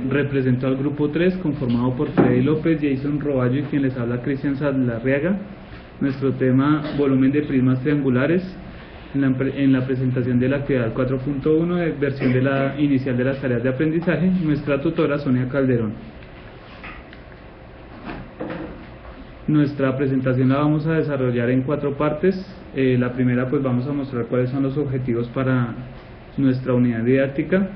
Representó al grupo 3 conformado por Freddy López, Jason Roballo y quien les habla Cristian Saldarriaga. Nuestro tema: volumen de prismas triangulares, en la presentación de la actividad 4.1 de versión de la inicial de las tareas de aprendizaje. Nuestra tutora Sonia Calderón. Nuestra presentación la vamos a desarrollar en 4 partes. La primera, pues vamos a mostrar cuáles son los objetivos para nuestra unidad didáctica.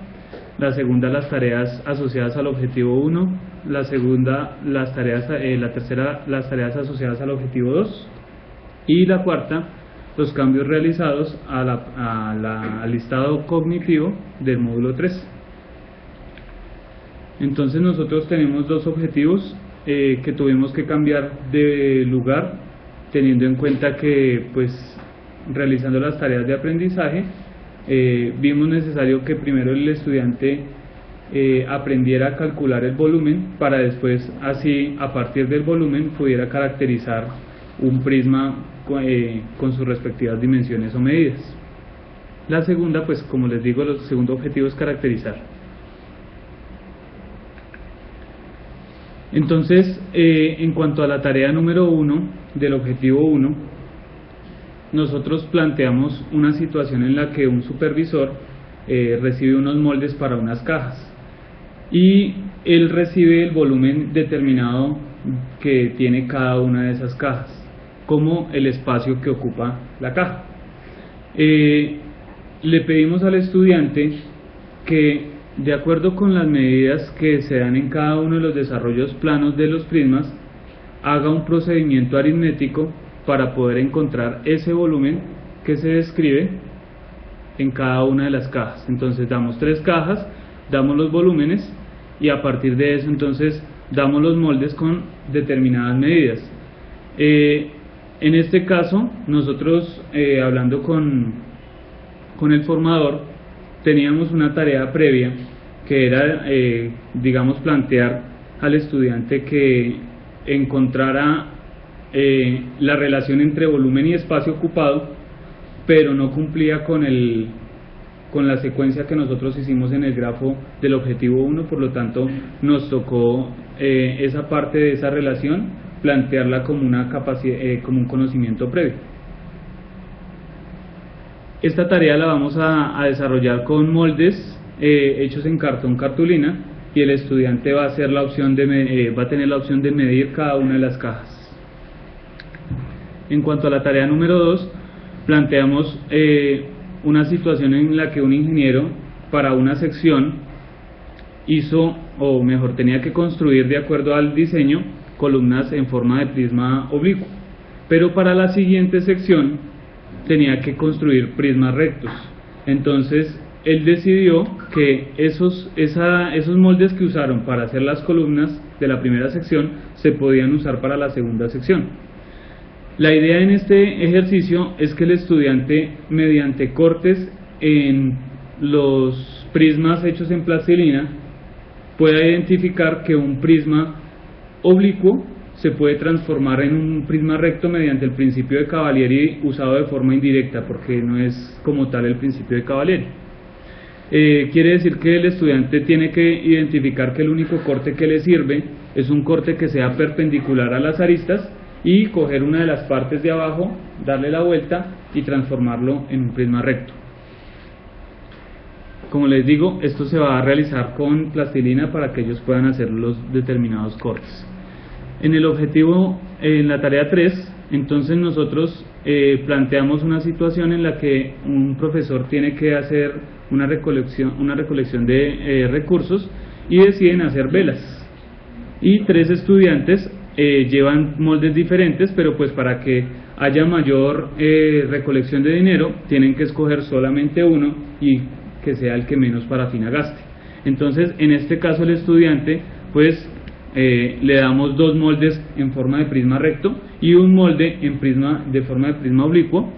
La segunda, las tareas asociadas al objetivo 1. La segunda, la tercera, las tareas asociadas al objetivo 2. Y la cuarta, los cambios realizados al listado cognitivo del módulo 3. Entonces nosotros tenemos 2 objetivos que tuvimos que cambiar de lugar, teniendo en cuenta que pues realizando las tareas de aprendizaje vimos necesario que primero el estudiante aprendiera a calcular el volumen, para después, así a partir del volumen, pudiera caracterizar un prisma con sus respectivas dimensiones o medidas. La segunda, pues como les digo, el segundo objetivo es caracterizar. Entonces, en cuanto a la tarea número 1 del objetivo 1, nosotros planteamos una situación en la que un supervisor recibe unos moldes para unas cajas y él recibe el volumen determinado que tiene cada una de esas cajas, como el espacio que ocupa la caja. Le pedimos al estudiante que, de acuerdo con las medidas que se dan en cada uno de los desarrollos planos de los prismas, haga un procedimiento aritmético para poder encontrar ese volumen que se describe en cada una de las cajas. Entonces damos 3 cajas, damos los volúmenes y a partir de eso entonces damos los moldes con determinadas medidas. En este caso nosotros, hablando con el formador, teníamos una tarea previa que era digamos, plantear al estudiante que encontrara la relación entre volumen y espacio ocupado, pero no cumplía con la secuencia que nosotros hicimos en el grafo del objetivo 1, por lo tanto nos tocó esa parte de esa relación plantearla como una capacidad, como un conocimiento previo. Esta tarea la vamos a desarrollar con moldes hechos en cartón cartulina, y el estudiante va a tener la opción de medir cada una de las cajas. En cuanto a la tarea número 2, planteamos una situación en la que un ingeniero para una sección tenía que construir, de acuerdo al diseño, columnas en forma de prisma oblicuo, pero para la siguiente sección tenía que construir prismas rectos. Entonces él decidió que esos moldes que usaron para hacer las columnas de la primera sección se podían usar para la segunda sección. La idea en este ejercicio es que el estudiante, mediante cortes en los prismas hechos en plastilina, pueda identificar que un prisma oblicuo se puede transformar en un prisma recto mediante el principio de Cavalieri, usado de forma indirecta, porque no es como tal el principio de Cavalieri. Quiere decir que el estudiante tiene que identificar que el único corte que le sirve es un corte que sea perpendicular a las aristas, y coger una de las partes de abajo, darle la vuelta y transformarlo en un prisma recto. Como les digo, esto se va a realizar con plastilina para que ellos puedan hacer los determinados cortes. En el objetivo, en la tarea 3, entonces nosotros planteamos una situación en la que un profesor tiene que hacer una recolección de recursos, y deciden hacer velas, y 3 estudiantes llevan moldes diferentes, pero pues para que haya mayor recolección de dinero tienen que escoger solamente uno y que sea el que menos parafina gaste. Entonces en este caso el estudiante pues le damos 2 moldes en forma de prisma recto y un molde de forma de prisma oblicuo,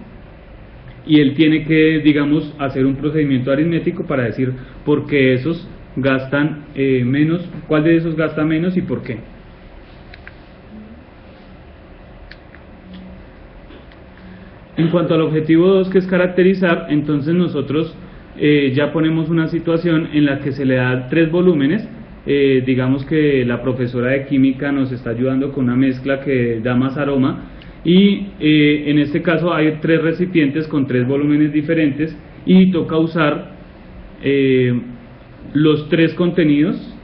y él tiene que, digamos, hacer un procedimiento aritmético para decir por qué esos gastan menos, cuál de esos gasta menos y por qué. En cuanto al objetivo 2, que es caracterizar, entonces nosotros ya ponemos una situación en la que se le da 3 volúmenes. Digamos que la profesora de química nos está ayudando con una mezcla que da más aroma, y en este caso hay 3 recipientes con 3 volúmenes diferentes, y toca usar los 3 contenidos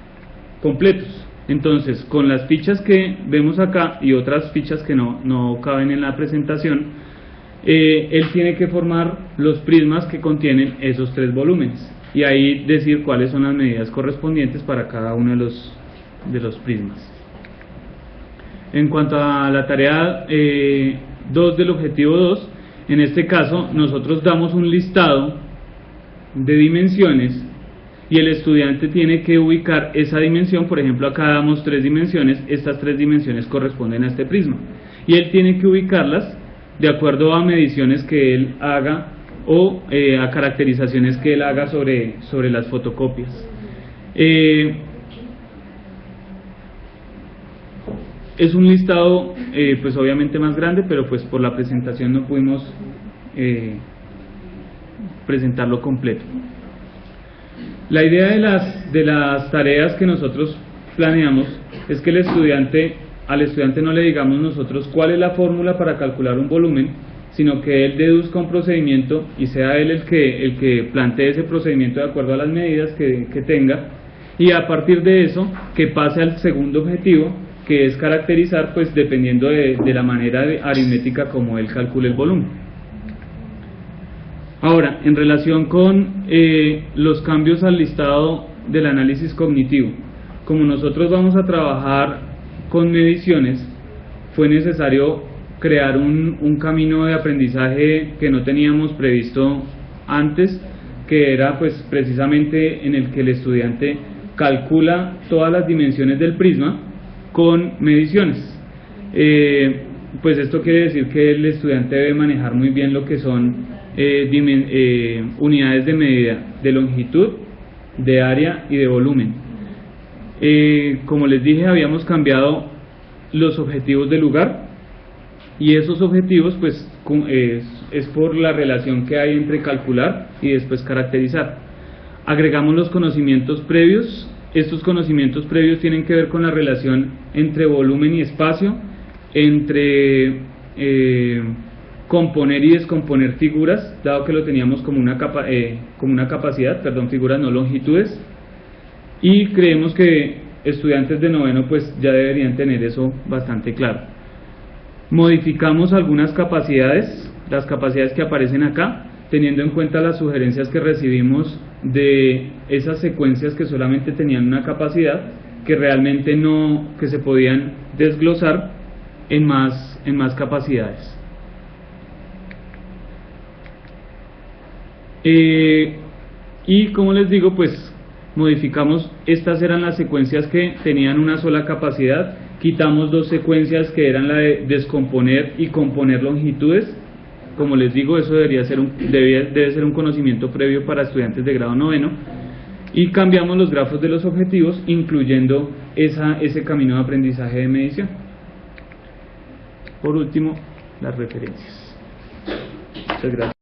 completos. Entonces, con las fichas que vemos acá y otras fichas que no caben en la presentación, él tiene que formar los prismas que contienen esos 3 volúmenes, y ahí decir cuáles son las medidas correspondientes para cada uno de los prismas. En cuanto a la tarea 2 del objetivo 2, en este caso nosotros damos un listado de dimensiones y el estudiante tiene que ubicar esa dimensión. Por ejemplo, acá damos 3 dimensiones, estas 3 dimensiones corresponden a este prisma, y él tiene que ubicarlas de acuerdo a mediciones que él haga o a caracterizaciones que él haga sobre las fotocopias. Es un listado pues obviamente más grande, pero pues por la presentación no pudimos presentarlo completo. La idea de las tareas que nosotros planeamos es que al estudiante no le digamos nosotros cuál es la fórmula para calcular un volumen, sino que él deduzca un procedimiento y sea él el que plantee ese procedimiento de acuerdo a las medidas que tenga, y a partir de eso que pase al segundo objetivo, que es caracterizar, pues dependiendo de la manera aritmética como él calcule el volumen. Ahora, en relación con los cambios al listado del análisis cognitivo, como nosotros vamos a trabajar con mediciones, fue necesario crear un camino de aprendizaje que no teníamos previsto antes, que era pues precisamente en el que el estudiante calcula todas las dimensiones del prisma con mediciones. Pues esto quiere decir que el estudiante debe manejar muy bien lo que son unidades de medida de longitud, de área y de volumen. Como les dije, habíamos cambiado los objetivos de lugar, y esos objetivos pues es por la relación que hay entre calcular y después caracterizar. Agregamos los conocimientos previos. Estos conocimientos previos tienen que ver con la relación entre volumen y espacio, entre componer y descomponer figuras, dado que lo teníamos como una capacidad, figuras no longitudes, y creemos que estudiantes de noveno pues ya deberían tener eso bastante claro. Modificamos algunas capacidades, las capacidades que aparecen acá, teniendo en cuenta las sugerencias que recibimos de esas secuencias que solamente tenían una capacidad, que realmente que se podían desglosar en más capacidades. Y como les digo, pues modificamos, estas eran las secuencias que tenían una sola capacidad, quitamos 2 secuencias que eran la de descomponer y componer longitudes. Como les digo, eso debe ser un conocimiento previo para estudiantes de grado noveno, y cambiamos los grafos de los objetivos, incluyendo ese camino de aprendizaje de medición. Por último, las referencias. Muchas gracias.